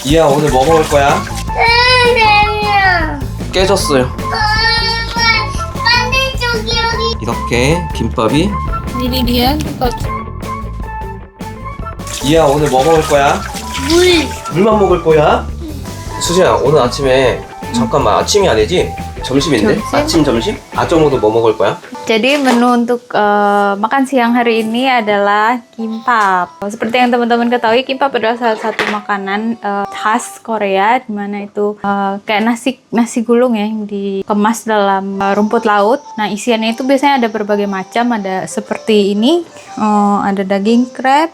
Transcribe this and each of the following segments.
이야, 오늘 뭐 먹을 거야? 라면. 깨졌어요. 반대쪽 여기. 이렇게 김밥이. Ini dia kok 이야, 오늘 뭐 먹을 거야? 물. 물만 먹을 거야? 수지야, 오늘 아침에 잠깐만, 아침이 아니지? 점심인데? 점심? 아침, 점심? 아점으로 뭐 먹을 거야? Jadi menu untuk makan siang hari ini adalah kimbap. Seperti yang teman-teman ketahui, kimbap adalah salah satu makanan khas Korea, dimana itu kayak nasi gulung ya, yang dikemas dalam rumput laut. Nah, isiannya itu biasanya ada berbagai macam, ada seperti ini, ada daging crab,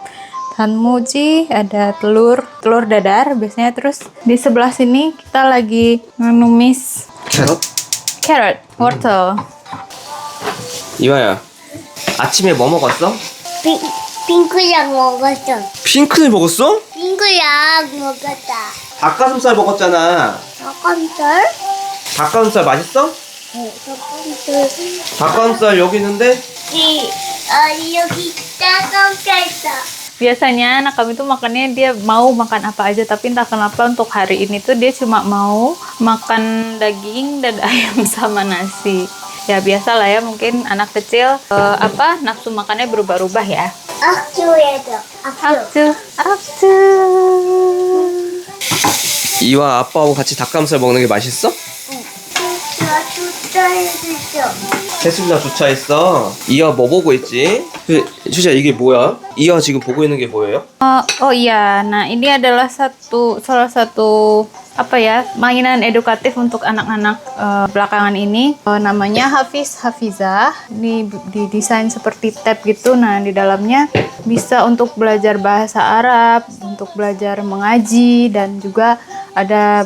tanmuji, ada telur dadar biasanya. Terus di sebelah sini kita lagi numis 캐럿? wortel. 이와야, 아침에 뭐 먹었어? 핑크약 먹었어. 핑크를 먹었어? 핑크약 먹었다. 닭가슴살 먹었잖아. 닭가슴살? 닭가슴살 맛있어? 닭가슴살. 닭가슴살 여기 있는데? 여기 닭가슴살 있어. Biasanya anak kami tuh makannya dia mau makan apa aja, tapi entah kenapa untuk hari ini tuh dia cuma mau makan daging dan ayam sama nasi. Ya biasa lah ya, mungkin anak kecil nafsu makannya berubah-ubah ya. 악주에도. Aktu. 이와 아빠하고 같이 닭가슴살 먹는 게 맛있어? 나 주차해주죠. 해수자 주차했어. 이와 뭐 보고 있지? 수지야, 이게 뭐야? 이와 지금 보고 있는 게 뭐예요? Oh iya, nah ini adalah salah satu mainan edukatif untuk anak-anak belakangan ini. Namanya Hafizah. Ini didesain seperti tab gitu. Nah, di dalamnya bisa untuk belajar bahasa Arab, untuk belajar mengaji, dan juga ada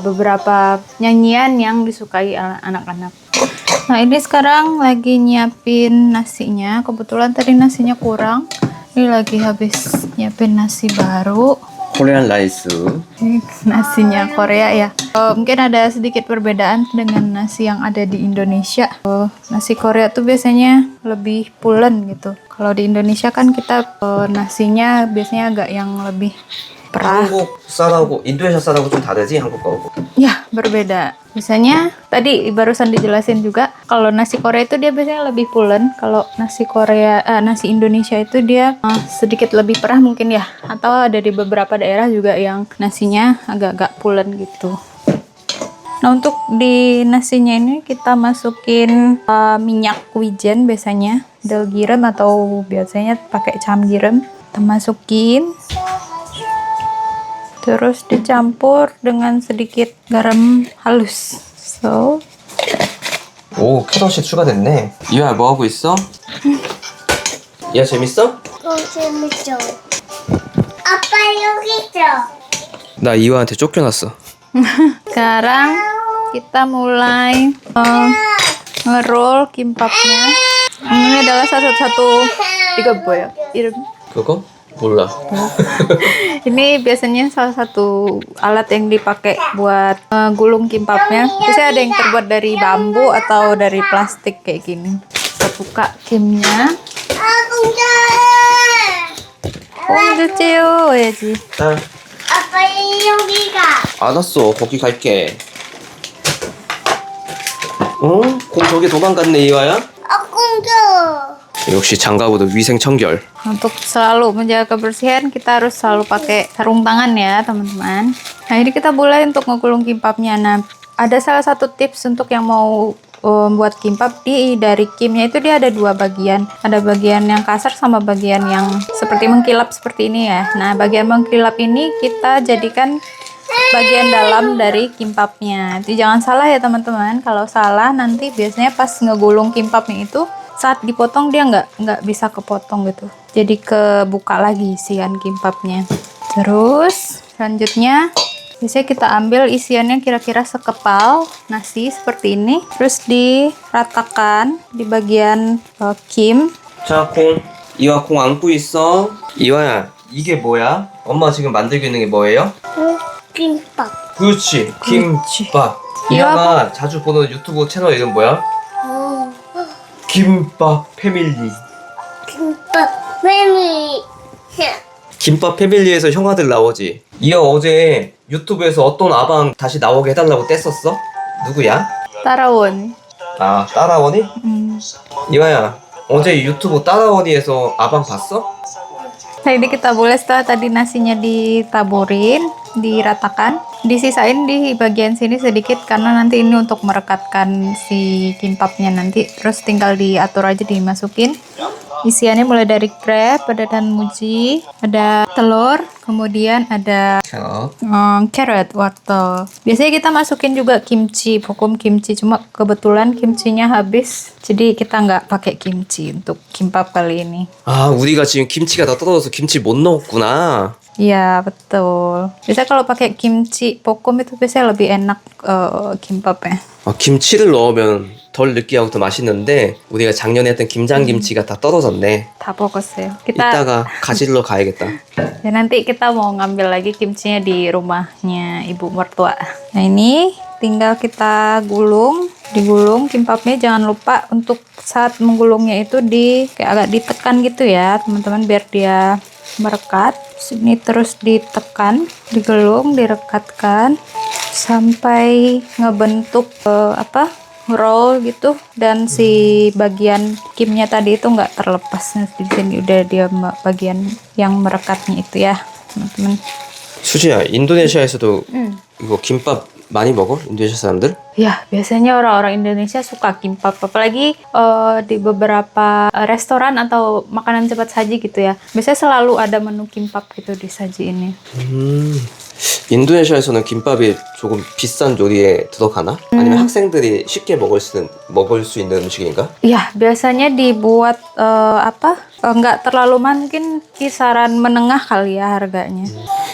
beberapa nyanyian yang disukai anak-anak. Nah, ini sekarang lagi nyiapin nasinya. Kebetulan tadi nasinya kurang. Ini lagi habis nyiapin nasi baru. 코리안 라이스. Ini nasinya Korea ya. Mungkin ada sedikit perbedaan dengan nasi yang ada di Indonesia. Nasi Korea tuh biasanya lebih pulen gitu. Kalau di Indonesia kan kita nasinya biasanya agak yang lebih perah. 한국 쌀하고 인도네시아 쌀하고 좀 다르지? 한국 거하고. Ya, berbeda. Misalnya tadi barusan dijelasin juga kalau nasi Korea itu dia biasanya lebih pulen. Kalau nasi Indonesia itu dia sedikit lebih perah mungkin ya. Atau ada di beberapa daerah juga yang nasinya agak-agak pulen gitu. Nah, untuk di nasinya ini kita masukin minyak wijen biasanya, delgirem atau biasanya pakai camgirem. Kita masukin. Terus dicampur dengan sedikit garam halus. 오, 캐럿이 추가됐네. 이와 뭐 하고 있어? 이와 재밌어? 재밌어. 아빠 여기 있어. 나 이와한테 쫓겨났어. Sekarang kita mulai ngerol kimbapnya. Ini adalah satu-satu tiga boy. 그거? 몰라. Ini biasanya salah satu alat yang dipakai buat gulung kimbapnya. Biasanya ada yang terbuat dari bambu atau dari plastik kayak gini. Kita buka kimnya. 공주찌요 해야지. 아빠 여기가. 알았어, 거기 갈게. 어? 공 저기 도망갔네, 이와야? 공주. 역시 장갑으로 위생 청결. Untuk selalu menjaga kebersihan kita harus selalu pakai sarung tangan ya teman-teman. Nah, ini kita mulai untuk ngegulung kimbapnya. Nah, ada salah satu tips untuk yang mau buat kimbap. Dari kimnya itu dia ada dua bagian. Ada bagian yang kasar sama bagian yang seperti mengkilap seperti ini ya. Nah, bagian mengkilap ini kita jadikan bagian dalam dari kimbapnya. Jadi jangan salah ya teman-teman. Kalau salah nanti biasanya pas ngegulung kimbapnya itu saat dipotong dia nggak bisa kepotong gitu. Jadi kebuka lagi isian kimbapnya. Terus selanjutnya biasanya kita ambil isiannya kira-kira sekepal nasi seperti ini. Terus diratakan di bagian kim. 자, 공. 이와 공 안고 있어. 이와야, 이게 뭐야? 엄마 지금 만들고 있는 게 뭐예요? 김밥. 그렇지, 김밥. 이와가 자주 보는 유튜브 채널 이름 뭐야? 김밥 패밀리. 김밥 패밀리. 김밥 패밀리에서 형아들 나오지. 이어 어제 유튜브에서 어떤 아방 다시 나오게 해달라고 뗐었어? 누구야? Tarawon. 아, 따라원이? Hmm. 이화야, 어제 유튜브 따라원이에서 아방 봤어? Nah, ini kita boleh setelah tadi nasinya ditaburin, diratakan, disisain di bagian sini sedikit karena nanti ini untuk merekatkan si kimpapnya nanti. Terus tinggal diatur aja dimasukin. Isiannya mulai dari crab, ada tanmuji, ada telur, kemudian ada carrot, wortel. Biasanya kita masukin juga kimchi, vakum kimchi. Cuma kebetulan kimchinya habis, jadi kita nggak pakai kimchi untuk kimbap kali ini. 아, 우리가 지금 김치가 다 떨어져서 김치 못 넣었구나. Iya, betul. Biasanya kalau pakai kimchi vakum itu biasanya lebih enak kimbapnya. 김치를 넣으면 덜 느끼하고 더 맛있는데 우리가 작년에 했던 김장김치가 다 떨어졌네. 다 먹었어요. 이따가 가지러 가야겠다. Ya, nanti kita mau ngambil lagi kimchinya di rumahnya ibu mertua. Nah, ini tinggal kita digulung kimbapnya. Jangan lupa untuk saat menggulungnya itu kayak agak ditekan gitu ya, teman-teman, biar dia merekat. Sini terus ditekan, digulung, direkatkan sampai ngebentuk roll gitu, dan si bagian kimnya tadi itu nggak terlepas. Nah, di sini udah dia bagian yang merekatnya itu ya, teman-teman. 수지야, 인도네시아에서도 이거 김밥 많이 먹어? 인도네시아 사람들? Ya, biasanya orang-orang Indonesia suka kimbap, apalagi di beberapa restoran atau makanan cepat saji gitu ya. Biasanya selalu ada menu kimbap gitu disajiin. 인도네시아에서는 김밥이 조금 비싼 요리에 들어가나? 아니면 학생들이 쉽게 먹을 수 있는 음식인가? Ya, biasanya dibuat nggak terlalu, mungkin kisaran menengah kali ya harganya.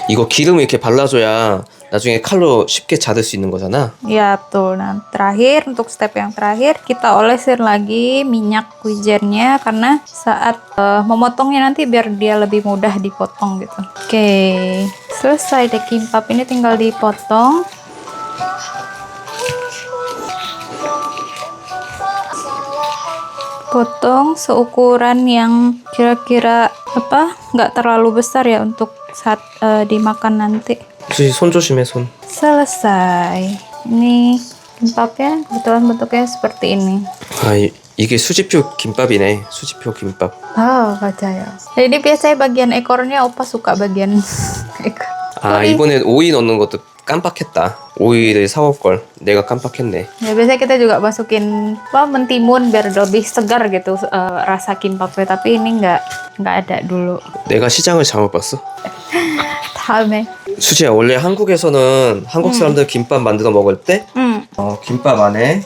이거 기름 이렇게 발라줘야 나중에 칼로 쉽게 자를 수 있는 거잖아. Ya, betul. Nah, terakhir, untuk step yang terakhir, kita olesin lagi minyak wijennya karena saat memotongnya nanti biar dia lebih mudah dipotong gitu. Oke, selesai deh kimbap ini, tinggal dipotong. Potong seukuran yang kira-kira nggak terlalu besar ya untuk saat dimakan nanti. 수지 손 조심해, 손. Selesai. Ini kimbapnya kebetulan bentuknya seperti ini. 아, 이게 수지표 김밥이네. 수지표 김밥. Oh, 맞아요. Jadi biasanya bagian ekornya opa suka bagian ekor. 아, 이번엔 오이 넣는 것도 깜빡했다. 오이를 사올 걸. 내가 깜빡했네. Ya, biasanya kita juga masukin mentimun biar lebih segar gitu rasa kimbapnya, tapi ini nggak ada dulu. 내가 시장을 잘못 봤어. 다음에. 수지야, 원래 한국에서는 한국 사람들 김밥 만들어 먹을 때 김밥 안에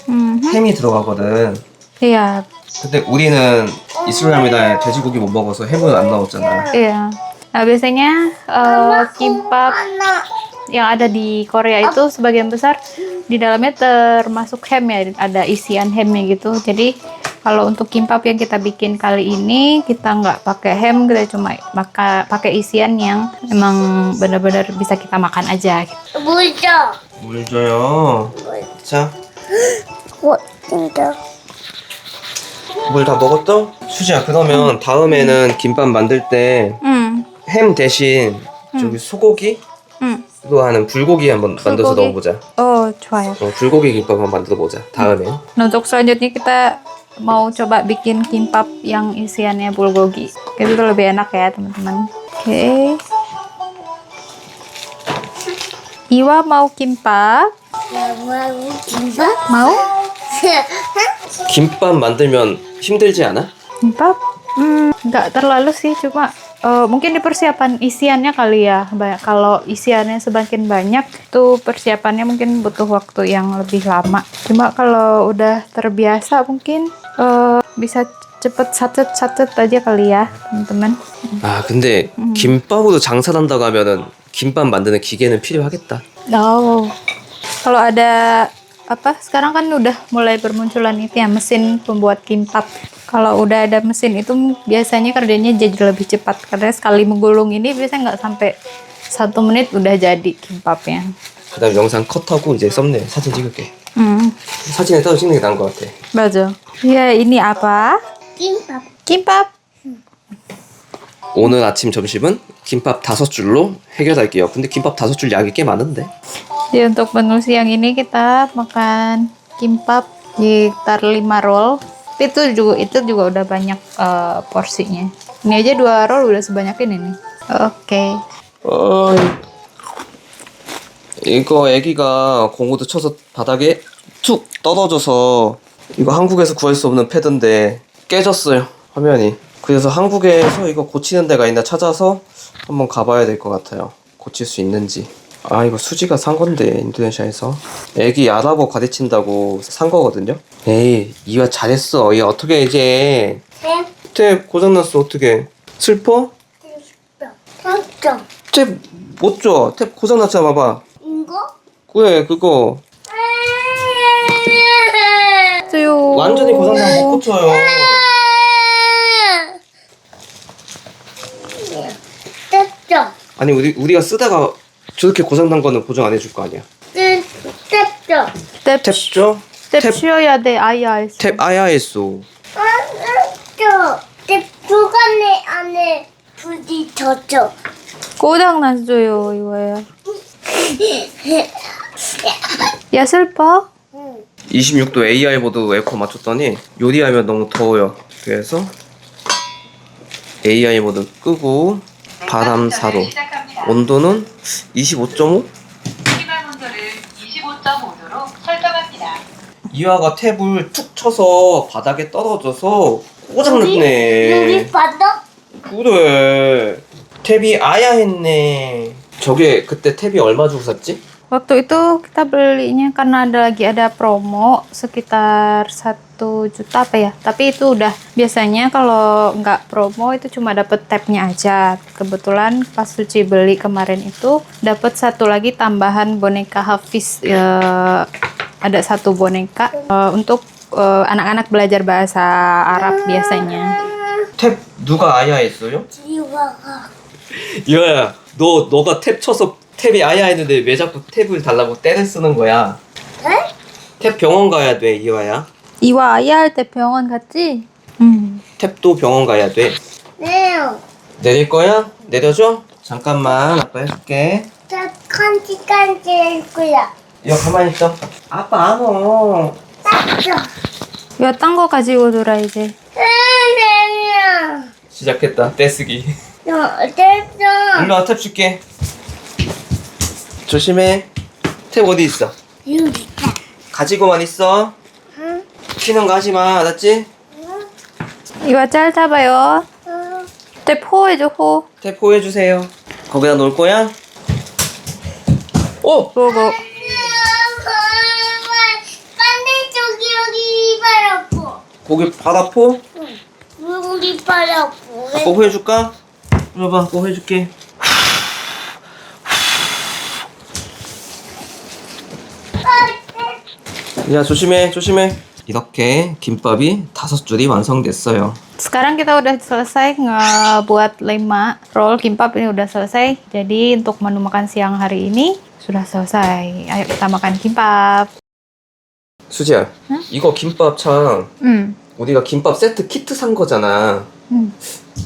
햄이 들어가거든. Iya, 근데 우리는 이슬람이나 돼지고기 못 먹어서 햄은 안 넣었잖아. iya. Nah, biasanya kimbap yang ada di Korea itu sebagian besar di dalamnya termasuk ham ya, ada isian hamnya gitu. Jadi kalau untuk kimbap yang kita bikin kali ini, kita nggak pakai ham, kita cuma pakai isian yang emang benar-benar bisa kita makan aja gitu. 물 줘요. 자, 물 다 먹었어? 수지야, 그러면 다음에는 김밥 만들 때 햄 대신 저기 소고기로 하는 불고기 한번 만들어서 불고기? 넣어보자. 좋아요. 불고기 김밥 한번 만들어보자. 다음에. Nah, untuk selanjutnya kita mau coba bikin kimbap yang isiannya bulgogi. Itu lebih enak ya, teman-teman. Oke. Iwa mau kimbap? Mau? 김밥 만들면 힘들지 않아? Kimbap? Nggak terlalu sih, cuma mungkin di persiapan isiannya kali ya. Kalau isiannya semakin banyak, tuh persiapannya mungkin butuh waktu yang lebih lama. Cuma kalau udah terbiasa mungkin bisa cepet sacet aja kali ya, teman-teman. 아, 근데 김밥으로 장사를 한다고 하면은 김밥 만드는 기계는 필요하겠다. Kalau ada sekarang kan udah mulai bermunculan itu ya, mesin pembuat kimbap. Kalau udah ada mesin itu biasanya kerjanya jadi lebih cepat, karena sekali menggulung ini biasanya nggak sampai 1 menit udah jadi kimbapnya. 그다음 영상 컷하고 이제 썸네일 사진 찍을게. 사진에 따로 찍는 게 나은 것 같아. Betul. Ya, ini apa? 김밥. Kimbap. 오늘 아침 점심은 김밥 5줄로 해결할게요. 근데 김밥 5줄 양이 꽤 많은데. Jadi untuk menu siang ini kita makan kimbap sekitar 5 roll. Itu juga udah banyak porsinya. Ini aja 2 roll udah sebanyak ini nih. Oke. 이거 애기가 공구도 쳐서 바닥에 툭 떨어져서 이거 한국에서 구할 수 없는 패드인데 깨졌어요, 화면이. 그래서 한국에서 이거 고치는 데가 있나 찾아서 한번 가봐야 될 것 같아요. 고칠 수 있는지. 아, 이거 수지가 산 건데 인도네시아에서 애기 아랍어 가르친다고 산 거거든요. 에이, 이거 잘했어. 얘 어떻게 이제 탭 고장났어. 어떻게 슬퍼? tab죠. 탭 못 줘. 탭 고장났잖아. 봐봐. 이거? 그래, 그거 Tuyo. 완전히 고장나면 못 고쳐요. tab죠. 아니, 우리가 쓰다가 저렇게 고장난 거는 보정 안 해줄 거 아니야. tab죠. Step, 탭 줘? step 쉬어야 돼. 아야. 탭 아야했어. tab죠. tab주간에 안에 부딪혔죠. 고장 났어요, 이거야. 야, 슬퍼? 26도 AR 모드 에어컨 맞췄더니 요리하면 너무 더워요. 그래서 AI 모드 끄고 바람 4도, 온도는 25.5? 시간 온도를 25.5도로 설정합니다. 이화가 탭을 툭 쳐서 바닥에 떨어져서 고장났네. 여기 바닥? 그래, 탭이 아야했네. 저게 그때 탭이 얼마 주고 샀지? Waktu itu kita belinya karena ada promo sekitar 1 juta apa ya. Tapi itu udah biasanya kalau nggak promo itu cuma dapet tabnya aja. Kebetulan pas Suci beli kemarin itu dapet satu lagi tambahan boneka Hafiz. Ada 1 boneka untuk anak-anak belajar bahasa Arab biasanya. 탭 누가 아야했어요? 지화가. 이화야, 너가 탭 쳐서 탭이 아야했는데 왜 자꾸 탭을 달라고 떼를 쓰는 거야? 네? 탭 병원 가야 돼, 이화야. 이와 아야 할 때 병원 갔지? 탭도 병원 가야 돼. 네요. 내릴 거야? 내려줘? 잠깐만, 아빠 해줄게. 저 간지간지 할 거야. 이거 가만히 있어. 아빠 안 와. tab죠. 야, 딴 거 가지고 놀아 이제. 네요. 시작했다, 떼쓰기. tab죠. 일로 와, 탭 줄게. 조심해. 탭 어디 있어? 여기 있다. 가지고만 있어. 응? 튀는 거 하지 마, 알았지? 이와 짤 잡아요. 탭 호해줘 호. 탭 보여주세요. 거기다 놓을 거야? 오! 뭐. 반대쪽이 여기 바라보. 거기 바다포? 여기 바라보. 뽀 해줄까? 이리 봐, 뽀 해줄게. 야, 조심해. 이렇게 김밥이 5줄이 완성됐어요. Sekarang kita udah selesai ngebuat 5 roll kimbap, ini udah selesai. Jadi untuk menu makan siang hari ini sudah selesai. Ayo kita makan kimbap. 수지야, 응? 이거 김밥 참 우리가 김밥 세트 키트 산 거잖아.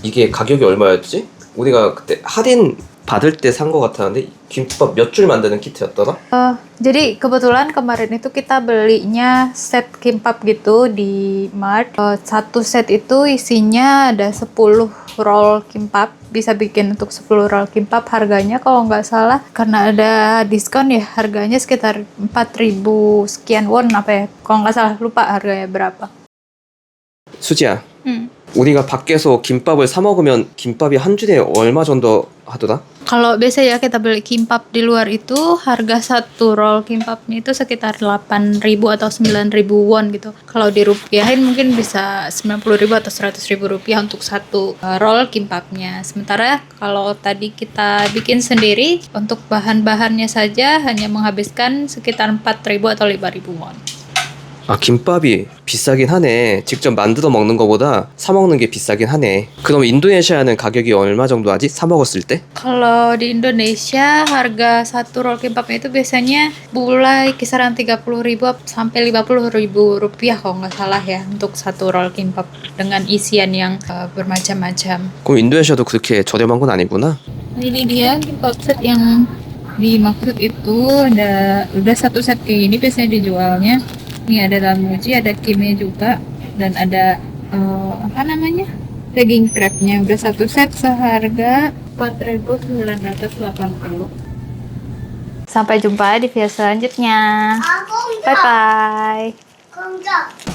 이게 가격이 얼마였지? 우리가 그때 할인 받을 때 산 거 같았는데 김밥 몇 줄 만드는 키트였더라? Jadi kebetulan kemarin itu kita belinya set kimbap gitu di Mart. Satu set itu isinya ada 10 roll kimbap. Bisa bikin untuk 10 roll kimbap. Harganya kalau nggak salah karena ada diskon ya, harganya sekitar 4.000 sekian won apa ya. Kalau nggak salah, lupa harganya berapa. 수지야, 우리가 밖에서 김밥을 사 먹으면 김밥이 한 줄에 얼마 정도 하더라? Kalau biasa ya kita beli kimbap di luar itu harga 1 roll kimbapnya itu sekitar 8.000 atau 9.000 won gitu. Kalau dirupiahin mungkin bisa 90.000 atau 100.000 rupiah untuk 1 roll kimbapnya. Sementara kalau tadi kita bikin sendiri, untuk bahan-bahannya saja hanya menghabiskan sekitar 4.000 atau 5.000 won. 아, 김밥이 비싸긴 하네. 직접 만들어 먹는 거보다 사 먹는 게 비싸긴 하네. 그럼 인도네시아는 가격이 얼마 정도 하지? 사 먹었을 때? Kalau di Indonesia harga 1 roll kimbapnya itu biasanya mulai kisaran 30.000 sampai 50.000 rupiah kalau nggak salah ya, untuk 1 roll kimbap dengan isian yang bermacam-macam. 그럼 인도네시아도 그렇게 저렴한 건 아니구나. Ini dia kimbap set yang dimaksud itu, udah satu set kayak gini biasanya dijualnya. Ini ada lamuji, ada kimnya juga, dan ada apa namanya, daging crabnya. Udah satu set seharga 4.980. Sampai jumpa di video selanjutnya. Aku Bye bye. enggak.